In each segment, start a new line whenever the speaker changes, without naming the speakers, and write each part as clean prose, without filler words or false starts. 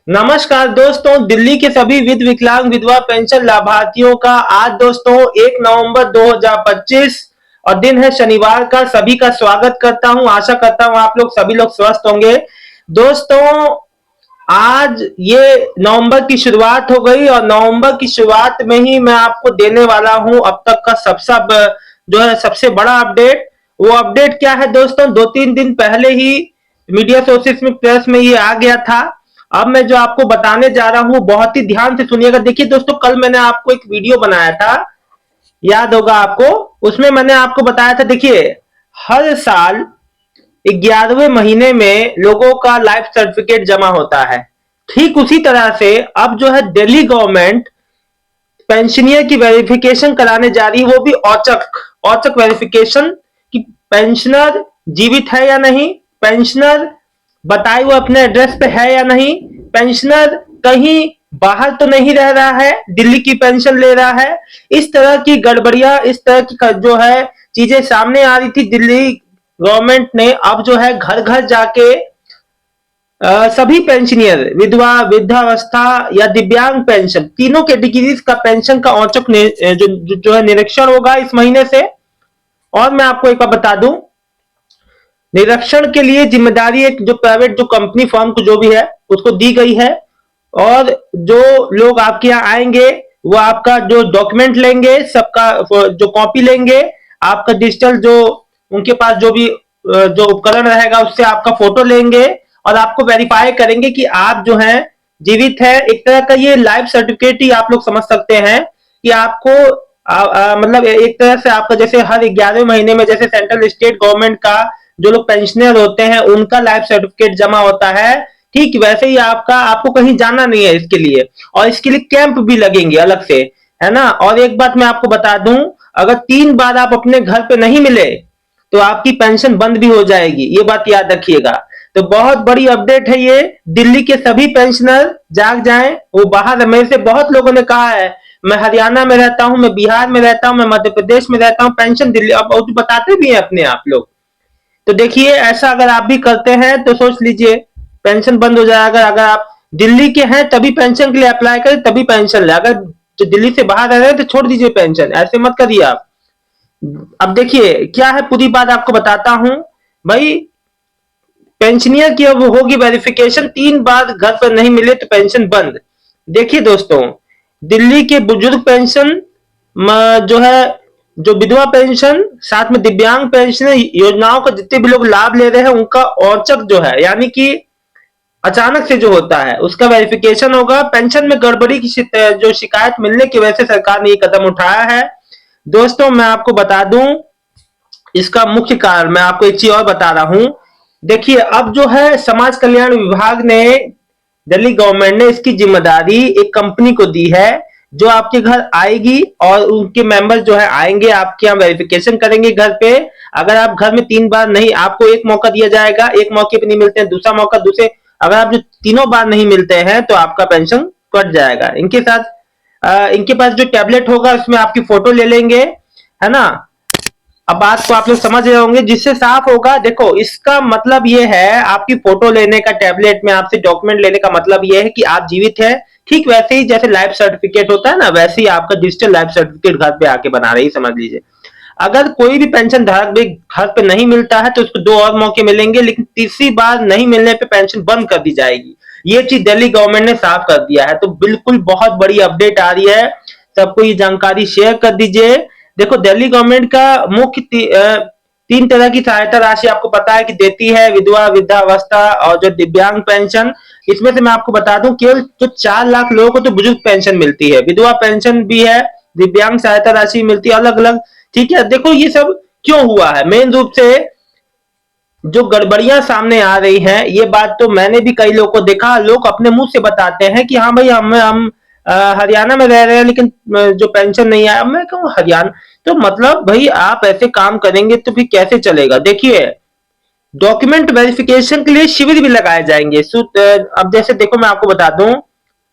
नमस्कार दोस्तों, दिल्ली के सभी विकलांग विधवा पेंशन लाभार्थियों का आज दोस्तों 1 नवंबर 2025 और दिन है शनिवार का सभी का स्वागत करता हूं। आशा करता हूं आप लोग सभी लोग स्वस्थ होंगे। दोस्तों, आज ये नवंबर की शुरुआत हो गई और नवंबर की शुरुआत में ही मैं आपको देने वाला हूं अब तक का जो है सबसे बड़ा अपडेट। वो अपडेट क्या है दोस्तों, 2-3 दिन पहले ही मीडिया सोर्सेस में, प्रेस में ये आ गया था। अब मैं जो आपको बताने जा रहा हूं बहुत ही ध्यान से सुनिएगा। देखिए दोस्तों, कल मैंने आपको एक वीडियो बनाया था, याद होगा आपको। उसमें मैंने आपको बताया था, देखिए हर साल 11वें महीने में लोगों का लाइफ सर्टिफिकेट जमा होता है। ठीक उसी तरह से अब जो है दिल्ली गवर्नमेंट पेंशनियर की वेरिफिकेशन कराने जा रही है, वो भी औचक औचक वेरिफिकेशन कि पेंशनर जीवित है या नहीं, पेंशनर बताए हुए अपने एड्रेस पे है या नहीं, पेंशनर कहीं बाहर तो नहीं रह रहा है, दिल्ली की पेंशन ले रहा है। इस तरह की गड़बड़ियां, इस तरह की जो है चीजें सामने आ रही थी। दिल्ली गवर्नमेंट ने अब जो है घर घर जाके सभी पेंशनियर, विधवा, वृद्धावस्था या दिव्यांग पेंशन, तीनों कैटेगरीज का पेंशन का औचक जो है निरीक्षण होगा इस महीने से। और मैं आपको एक बार बता दूं, निरीक्षण के लिए जिम्मेदारी एक जो प्राइवेट जो कंपनी फर्म को जो भी है उसको दी गई है। और जो लोग आपके यहाँ आएंगे वो आपका जो डॉक्यूमेंट लेंगे, सबका जो कॉपी लेंगे, आपका डिजिटल जो उनके पास जो भी जो उपकरण रहेगा उससे आपका फोटो लेंगे और आपको वेरीफाई करेंगे कि आप जो है जीवित है। एक तरह का ये लाइफ सर्टिफिकेट ही आप लोग समझ सकते हैं कि आपको मतलब एक तरह से आपका जैसे हर 11वें महीने में जैसे सेंट्रल स्टेट गवर्नमेंट का जो लोग पेंशनर होते हैं उनका लाइफ सर्टिफिकेट जमा होता है, ठीक वैसे ही आपको कहीं जाना नहीं है इसके लिए। और इसके लिए कैंप भी लगेंगे अलग से, है ना। और एक बात मैं आपको बता दूं, अगर 3 बार आप अपने घर पे नहीं मिले तो आपकी पेंशन बंद भी हो जाएगी, ये बात याद रखिएगा। तो बहुत बड़ी अपडेट है ये। दिल्ली के सभी पेंशनर जाग जाएं। वो बाहर मेरे से बहुत लोगों ने कहा है, मैं हरियाणा में रहता हूं, मैं बिहार में रहता हूं, मैं मध्य प्रदेश में रहता हूं, पेंशन दिल्ली, अब बताते भी हैं अपने आप लोग। तो देखिए, ऐसा अगर आप भी करते हैं तो सोच लीजिए पेंशन बंद हो जाएगा। अगर आप दिल्ली के हैं तभी पेंशन के लिए अप्लाई करें, तभी पेंशन ले। अगर जो दिल्ली से बाहर रह रहे हैं तो छोड़ दीजिए पेंशन, ऐसे मत करिए आप। अब देखिए क्या है, पूरी बात आपको बताता हूं भाई। पेंशनियर की अब होगी वेरिफिकेशन, 3 बार घर पर नहीं मिले तो पेंशन बंद। देखिए दोस्तों, दिल्ली के बुजुर्ग पेंशन जो है, जो विधवा पेंशन, साथ में दिव्यांग पेंशन योजनाओं का जितने भी लोग लाभ ले रहे हैं उनका औचक जो है, यानी कि अचानक से जो होता है उसका वेरिफिकेशन होगा। पेंशन में गड़बड़ी की जो शिकायत मिलने की वजह से सरकार ने ये कदम उठाया है। दोस्तों मैं आपको बता दूं, इसका मुख्य कारण मैं आपको एक चीज और बता रहा हूं। देखिए अब जो है समाज कल्याण विभाग ने, दिल्ली गवर्नमेंट ने इसकी जिम्मेदारी एक कंपनी को दी है जो आपके घर आएगी और उनके मेंबर जो है आएंगे आपके यहाँ वेरिफिकेशन करेंगे घर पे। अगर आप घर में 3 बार नहीं, आपको एक मौका दिया जाएगा, एक मौके पे नहीं मिलते हैं दूसरा मौका, दूसरे अगर आप जो तीनों बार नहीं मिलते हैं तो आपका पेंशन कट जाएगा। इनके साथ इनके पास जो टैबलेट होगा उसमें आपकी फोटो ले लेंगे, है ना। अब बात को आप लोग समझ रहे होंगे, जिससे साफ होगा। देखो इसका मतलब ये है, आपकी फोटो लेने का टैबलेट में आपसे डॉक्यूमेंट लेने का मतलब ये है कि आप जीवित हैं। ठीक वैसे ही जैसे लाइफ सर्टिफिकेट होता है ना, वैसे ही आपका डिजिटल लाइफ सर्टिफिकेट घर पे आके बना रही, समझ लीजिए। अगर कोई भी पेंशन धारक भी घर पे नहीं मिलता है तो उसको 2 और मौके मिलेंगे, लेकिन तीसरी बार नहीं मिलने पे पेंशन बंद कर दी जाएगी। ये चीज दिल्ली गवर्नमेंट ने साफ कर दिया है। तो बिल्कुल बहुत बड़ी अपडेट आ रही है, सबको ये जानकारी शेयर कर दीजिए। देखो दिल्ली गवर्नमेंट का मुख्य 3 तरह की सहायता राशि आपको पता है कि देती है, विधवा, वृद्धावस्था और जो दिव्यांग पेंशन। इसमें से मैं आपको बता दूं, केवल जो 4 लाख लोगों को तो बुजुर्ग पेंशन मिलती है, विधवा पेंशन भी है, दिव्यांग सहायता राशि मिलती है अलग अलग। ठीक है, देखो ये सब क्यों हुआ है, मेन रूप से जो गड़बड़ियां सामने आ रही हैं, ये बात तो मैंने भी कई लोगों को देखा, लोग अपने मुंह से बताते हैं कि हाँ भाई हम हरियाणा में रह रहे हैं लेकिन जो पेंशन नहीं आया। मैं कहूँ हरियाणा, तो मतलब भाई आप ऐसे काम करेंगे तो फिर कैसे चलेगा। देखिए डॉक्यूमेंट वेरिफिकेशन के लिए शिविर भी लगाए जाएंगे। अब जैसे देखो मैं आपको बता दूं,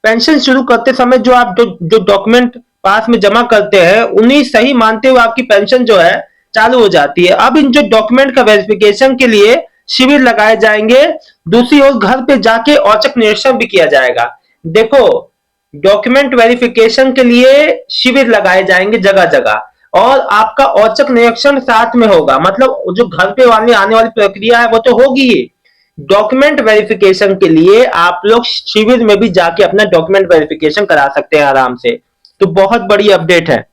पेंशन शुरू करते समय जो आप जो डॉक्यूमेंट पास में जमा करते हैं उन्हीं सही मानते हुए आपकी पेंशन जो है चालू हो जाती है। अब इन जो डॉक्यूमेंट का वेरिफिकेशन के लिए शिविर लगाए जाएंगे। दूसरी ओर घर पे जाके औचक निरीक्षण भी किया जाएगा। देखो, डॉक्यूमेंट वेरिफिकेशन के लिए शिविर लगाए जाएंगे जगह जगह, और आपका औचक निरीक्षण साथ में होगा। मतलब जो घर पे वाली आने वाली प्रक्रिया है वो तो होगी ही, डॉक्यूमेंट वेरिफिकेशन के लिए आप लोग शिविर में भी जाके अपना डॉक्यूमेंट वेरिफिकेशन करा सकते हैं आराम से। तो बहुत बड़ी अपडेट है।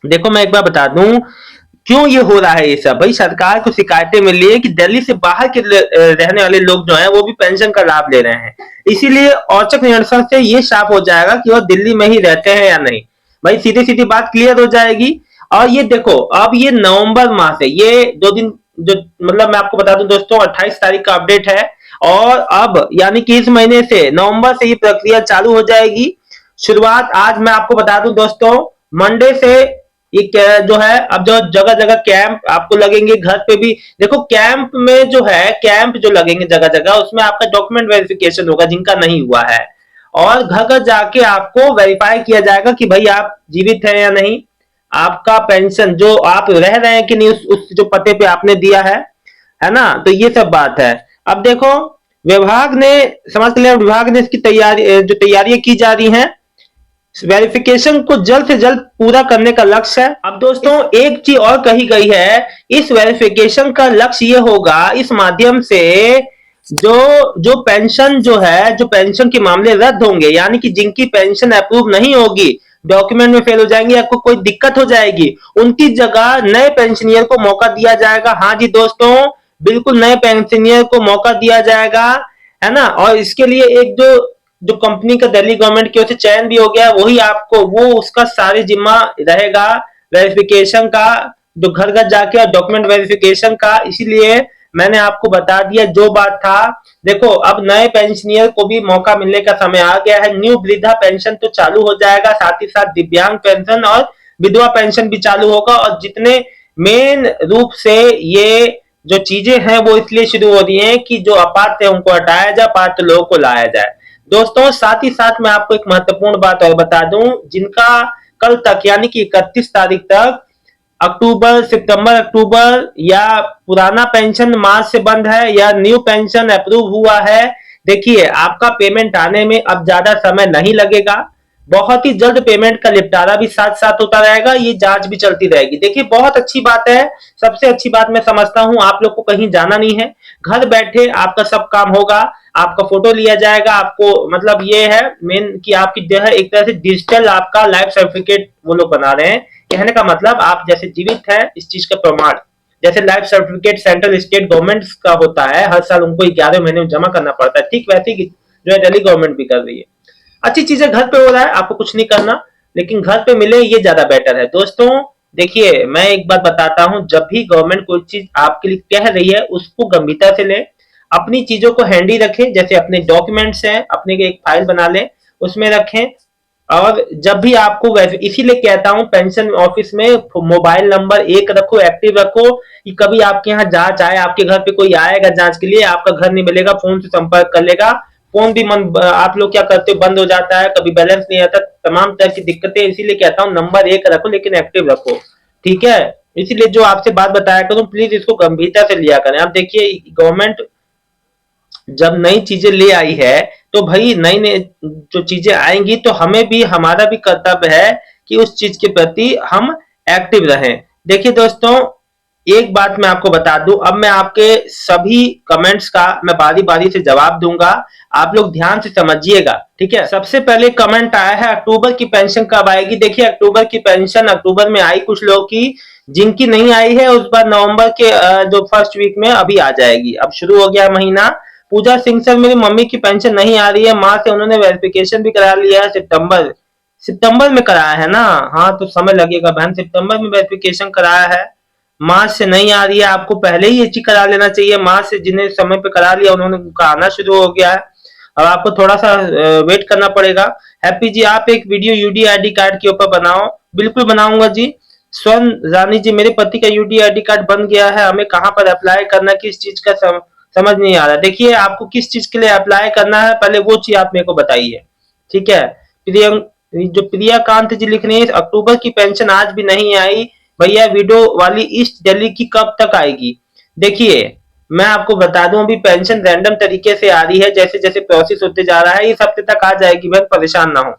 देखो, मैं एक बार बता दूं क्यों ये हो रहा है ये सब। भाई, सरकार को शिकायतें मिली है कि दिल्ली से बाहर के रहने वाले लोग जो हैं वो भी पेंशन का लाभ ले रहे हैं। इसीलिए औचक निरीक्षण से ये साफ हो जाएगा कि वो दिल्ली में ही रहते हैं या नहीं। भाई, सीधी सीधी बात क्लियर हो जाएगी। और ये देखो, अब ये नवंबर माह से, ये 2 दिन जो, मतलब मैं आपको बता दूं दोस्तों, 28 तारीख का अपडेट है। और अब यानी कि इस महीने से, नवंबर से ये प्रक्रिया चालू हो जाएगी। शुरुआत आज मैं आपको बता दूं दोस्तों, मंडे से ये जो है, अब जो जगह जगह कैंप आपको लगेंगे, घर पे भी देखो कैंप में जो है, कैंप जो लगेंगे जगह जगह, उसमें आपका डॉक्यूमेंट वेरिफिकेशन होगा जिनका नहीं हुआ है। और घर घर जाके आपको वेरीफाई किया जाएगा कि भाई आप जीवित हैं या नहीं, आपका पेंशन जो आप रह रहे हैं कि नहीं उस जो पते पे आपने दिया है ना। तो ये सब बात है। अब देखो, विभाग ने, समाज कल्याण विभाग ने इसकी तैयारी, जो तैयारियां की जा रही हैं, वेरिफिकेशन को जल्द से जल्द पूरा करने का लक्ष्य है। अब दोस्तों, एक चीज और कही गई है, इस वेरिफिकेशन का लक्ष्य ये होगा, इस माध्यम से जो जो पेंशन जो है, जो पेंशन के मामले रद्द होंगे, यानी कि जिनकी पेंशन अप्रूव नहीं होगी, डॉक्यूमेंट में फेल हो जाएंगे, आपको कोई दिक्कत हो जाएगी, उनकी जगह नए पेंशनियर को मौका दिया जाएगा। हाँ जी दोस्तों, बिल्कुल नए पेंशनियर को मौका दिया जाएगा, है ना। और इसके लिए एक जो जो कंपनी का दिल्ली गवर्नमेंट की ओर से चयन भी हो गया है, वही आपको, वो उसका सारे जिम्मा रहेगा वेरिफिकेशन का, जो घर घर जाके डॉक्यूमेंट वेरिफिकेशन का। इसीलिए मैंने आपको बता दिया जो बात था। देखो, अब नए पेंशनियर को भी मौका मिलने का समय आ गया है। न्यू वृद्धा पेंशन तो चालू हो जाएगा, साथ ही साथ दिव्यांग पेंशन और विधवा पेंशन भी चालू होगा। और जितने मेन रूप से ये जो चीजें हैं वो इसलिए शुरू हो रही हैं कि जो अपात्र है उनको हटाया जाए, पात्र लोगों को लाया जाए। दोस्तों, साथ ही साथ मैं आपको एक महत्वपूर्ण बात और बता दूं, जिनका कल तक यानी कि 31 तारीख तक अक्टूबर, सितंबर, अक्टूबर या पुराना पेंशन मार्च से बंद है या न्यू पेंशन अप्रूव हुआ है, देखिए आपका पेमेंट आने में अब ज्यादा समय नहीं लगेगा। बहुत ही जल्द पेमेंट का निपटारा भी साथ साथ होता रहेगा, ये जांच भी चलती रहेगी। देखिए, बहुत अच्छी बात है। सबसे अच्छी बात मैं समझता हूं, आप लोग को कहीं जाना नहीं है, घर बैठे आपका सब काम होगा। आपका फोटो लिया जाएगा, आपको मतलब ये है मेन कि आपकी जो है एक तरह से डिजिटल आपका लाइफ सर्टिफिकेट वो लोग बना रहे हैं। कहने का मतलब आप जैसे जीवित हैं इस चीज का प्रमाण, जैसे life certificate central state government का होता है, हर साल उनको 11 महीने में जमा करना पड़ता है, ठीक वैसे ही जो है दिल्ली गवर्नमेंट भी कर रही है। अच्छी चीजें घर पे हो रहा है, आपको कुछ नहीं करना, लेकिन घर पे मिले ये ज्यादा बेटर है। दोस्तों देखिए, मैं एक बात बताता हूं, जब भी गवर्नमेंट कोई चीज आपके लिए कह रही है उसको गंभीरता से लें, अपनी चीजों को हैंडी रखें, जैसे अपने डॉक्यूमेंट्स हैं अपने एक फाइल बना लें उसमें रखें। और जब भी आपको, वैसे इसीलिए कहता हूं पेंशन ऑफिस में मोबाइल नंबर एक रखो, एक्टिव रखो, कि कभी आपके यहाँ जांच आए, आपके घर पे कोई आएगा जांच के लिए, आपका घर नहीं मिलेगा, फोन से संपर्क कर लेगा। फोन भी मन, आप लोग क्या करते हो, बंद हो जाता है, कभी बैलेंस नहीं आता, तमाम तरह की दिक्कतें। इसीलिए कहता हूँ नंबर एक रखो, लेकिन एक्टिव रखो, ठीक है। इसीलिए जो आपसे बात बताया करूं, प्लीज इसको गंभीरता से लिया करें। आप देखिए, गवर्नमेंट जब नई चीजें ले आई है, तो भाई नई नई जो चीजें आएंगी तो हमें भी, हमारा भी कर्तव्य है कि उस चीज के प्रति हम एक्टिव रहें। देखिए दोस्तों, एक बात मैं आपको बता दूं, अब मैं आपके सभी कमेंट्स का मैं बारी बारी से जवाब दूंगा, आप लोग ध्यान से समझिएगा, ठीक है। सबसे पहले कमेंट आया है, अक्टूबर की पेंशन कब आएगी। देखिए, अक्टूबर की पेंशन अक्टूबर में आई कुछ लोगों की, जिनकी नहीं आई है उस बार नवंबर के जो फर्स्ट वीक में अभी आ जाएगी। अब शुरू हो गया महीना। पूजा सिंह सर, मेरी मम्मी की पेंशन नहीं आ रही है, माँ से उन्होंने वेरिफिकेशन भी करा लिया है, सितंबर सितंबर में कराया है ना। हाँ, तो समय लगेगा बहन, सितंबर में वेरिफिकेशन कराया है, मार्च से नहीं आ रही है। आपको पहले ही ये चीज करा लेना चाहिए, मार्च से जिन्हें समय पे करा लिया उन्होंने आना शुरू हो गया है। अब आपको थोड़ा सा वेट करना पड़ेगा। हैप्पी जी, आप एक वीडियो यूडी आईडी कार्ड के ऊपर बनाओ। बिल्कुल बनाऊंगा जी। स्वर्ण रानी जी, मेरे पति का यूडी आईडी कार्ड बन गया है, हमें कहाँ पर अप्लाई करना, किस चीज का समझ नहीं आ रहा। देखिए, आपको किस चीज के लिए अप्लाई करना है, पहले वो चीज आप मेरे को बताइए, ठीक है। प्रियंक, जो प्रियाकांत जी लिख रही है, अक्टूबर की पेंशन आज भी नहीं आई भैया, वीडियो वाली ईस्ट दिल्ली की कब तक आएगी। देखिए, मैं आपको बता दूं अभी पेंशन रैंडम तरीके से आ रही है, जैसे जैसे प्रोसेस होते जा रहा है इस हफ्ते तक आ जाएगी बहन, परेशान ना हो।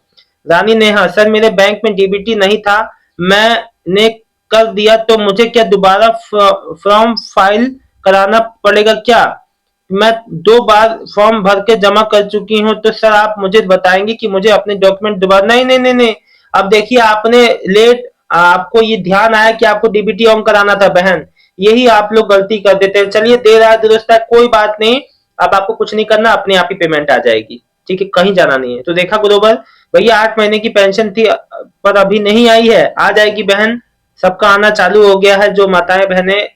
रानी नेहा, सर मेरे बैंक में डीबीटी नहीं था, मैंने कर दिया तो मुझे क्या दोबारा फॉर्म फाइल कराना पड़ेगा क्या? मैं 2 बार फॉर्म भर के जमा कर चुकी हूँ, तो सर आप मुझे बताएंगे कि मुझे अपने डॉक्यूमेंट दोबारा? नहीं नहीं नहीं नहीं, अब देखिए आपने लेट, आपको ये ध्यान आया कि आपको डीबीटी ऑन कराना था बहन, यही आप लोग गलती कर देते हैं। चलिए दे रहा है दुरुस्त है, कोई बात नहीं, अब आपको कुछ नहीं करना, अपने आप ही पेमेंट आ जाएगी, ठीक है, कहीं जाना नहीं है। तो देखा ग्लोबल भैया, 8 महीने की पेंशन थी पर अभी नहीं आई है, आ जाएगी बहन, सबका आना चालू हो गया है। जो माताएं बहनें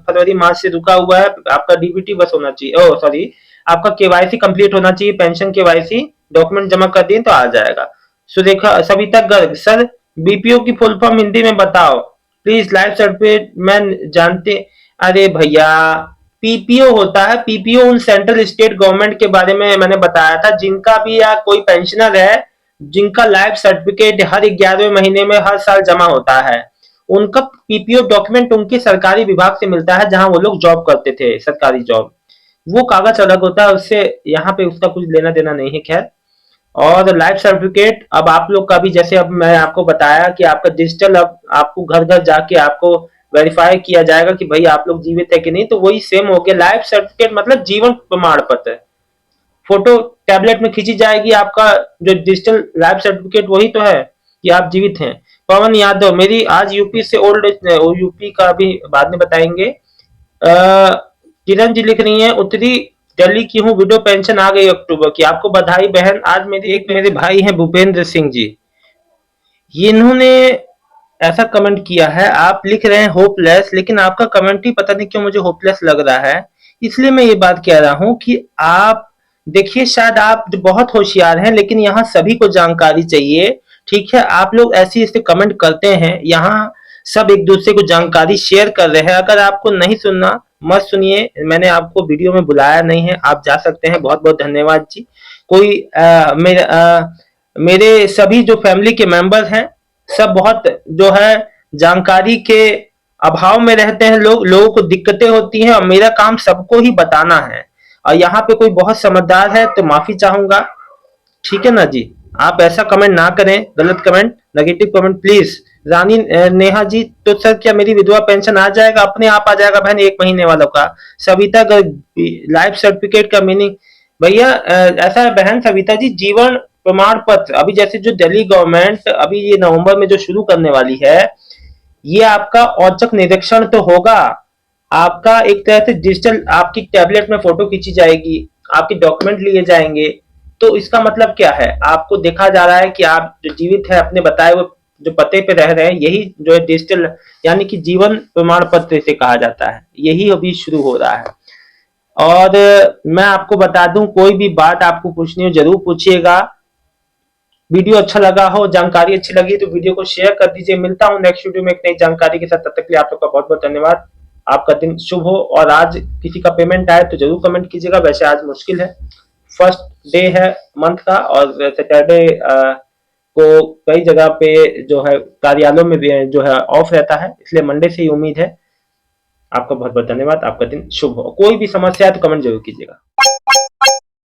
फरवरी मार्च से रुका हुआ है, आपका डीबीटी बस होना चाहिए, ओ सॉरी, आपका केवाईसी कंप्लीट होना चाहिए, पेंशन केवाईसी डॉक्यूमेंट जमा कर दिए तो आ जाएगा। सुरेखा, सविता गर्ग, सर बीपीओ की फुल फॉर्म हिंदी में बताओ प्लीज, लाइफ सर्टिफिकेट मैं जानते। अरे भैया, पीपीओ होता है, पीपीओ उन सेंट्रल स्टेट गवर्नमेंट के बारे में मैंने बताया था, जिनका भी या कोई पेंशनर है जिनका लाइफ सर्टिफिकेट हर 11वें महीने में हर साल जमा होता है, उनका पीपीओ डॉक्यूमेंट उनके सरकारी विभाग से मिलता है जहां वो लोग जॉब करते थे, सरकारी जॉब, वो कागज अलग होता है, उससे यहाँ पे उसका कुछ लेना देना नहीं है। खैर, और लाइफ सर्टिफिकेट अब आप लोग का भी, जैसे अब मैं आपको बताया कि आपका डिजिटल, अब आपको घर घर जाके आपको वेरीफाई किया जाएगा कि भाई आप लोग जीवित है कि नहीं, तो वही सेम हो गया। लाइफ सर्टिफिकेट मतलब जीवन प्रमाण पत्र, फोटो टैबलेट में खींची जाएगी, आपका जो डिजिटल लाइफ सर्टिफिकेट वही तो है कि आप जीवित हैं। पवन यादव, मेरी आज यूपी से ओल्ड एज, यूपी का भी बाद में बताएंगे। किरण जी लिख रही हैं, उत्तरी दिल्ली की हूँ, विडो पेंशन आ गई अक्टूबर की, आपको बधाई बहन। आज मेरी एक मेरे भाई हैं भूपेंद्र सिंह जी, इन्होंने ऐसा कमेंट किया है, आप लिख रहे हैं होपलेस, लेकिन आपका कमेंट ही पता नहीं क्यों मुझे होपलेस लग रहा है, इसलिए मैं ये बात कह रहा हूं कि आप देखिए, शायद आप जो बहुत होशियार हैं, लेकिन यहाँ सभी को जानकारी चाहिए, ठीक है? आप लोग ऐसे ऐसे कमेंट करते हैं, यहाँ सब एक दूसरे को जानकारी शेयर कर रहे हैं। अगर आपको नहीं सुनना मत सुनिए, मैंने आपको वीडियो में बुलाया नहीं है, आप जा सकते हैं। बहुत बहुत धन्यवाद जी। कोई मेरे सभी जो फैमिली के मेंबर्स हैं, सब बहुत जो है जानकारी के अभाव में रहते हैं, लोगों को दिक्कतें होती हैं, और मेरा काम सबको ही बताना है। और यहाँ पे कोई बहुत समझदार है तो माफी चाहूंगा, ठीक है ना जी? आप ऐसा कमेंट ना करें, गलत कमेंट, नेगेटिव कमेंट प्लीज। रानी नेहा जी, तो सर क्या मेरी विधवा पेंशन आ जाएगा? अपने आप आ जाएगा बहन, 1 महीने वालों का। सविता लाइफ सर्टिफिकेट का मीनिंग, भैया ऐसा है बहन सविता जी, जीवन प्रमाण पत्र अभी जैसे जो दिल्ली गवर्नमेंट अभी ये नवंबर में जो शुरू करने वाली है, ये आपका औचक निरीक्षण तो होगा, आपका एक तरह से डिजिटल, आपकी टैबलेट में फोटो खींची जाएगी, आपके डॉक्यूमेंट लिए जाएंगे, तो इसका मतलब क्या है? आपको देखा जा रहा है कि आप जो जीवित है, अपने बताए हुए जो पते पे रह रहे हैं, यही जो है डिजिटल, यानी कि जीवन प्रमाण पत्र इसे कहा जाता है, यही अभी शुरू हो रहा है। और मैं आपको बता दूं, कोई भी बात आपको पूछनी हो जरूर पूछिएगा। वीडियो अच्छा लगा हो, जानकारी अच्छी लगी तो वीडियो को शेयर कर दीजिए। मिलता हूं नेक्स्ट वीडियो में एक नई जानकारी के साथ, तब तक के लिए आप लोग का बहुत बहुत धन्यवाद। आपका दिन शुभ हो, और आज किसी का पेमेंट आए तो जरूर कमेंट कीजिएगा। वैसे आज मुश्किल है, फर्स्ट डे है मंथ का, और सैटरडे को कई जगह पे जो है कार्यालयों में भी जो है ऑफ रहता है, इसलिए मंडे से ही उम्मीद है। आपका बहुत बहुत धन्यवाद, आपका दिन शुभ हो। कोई भी समस्या है तो कमेंट जरूर कीजिएगा।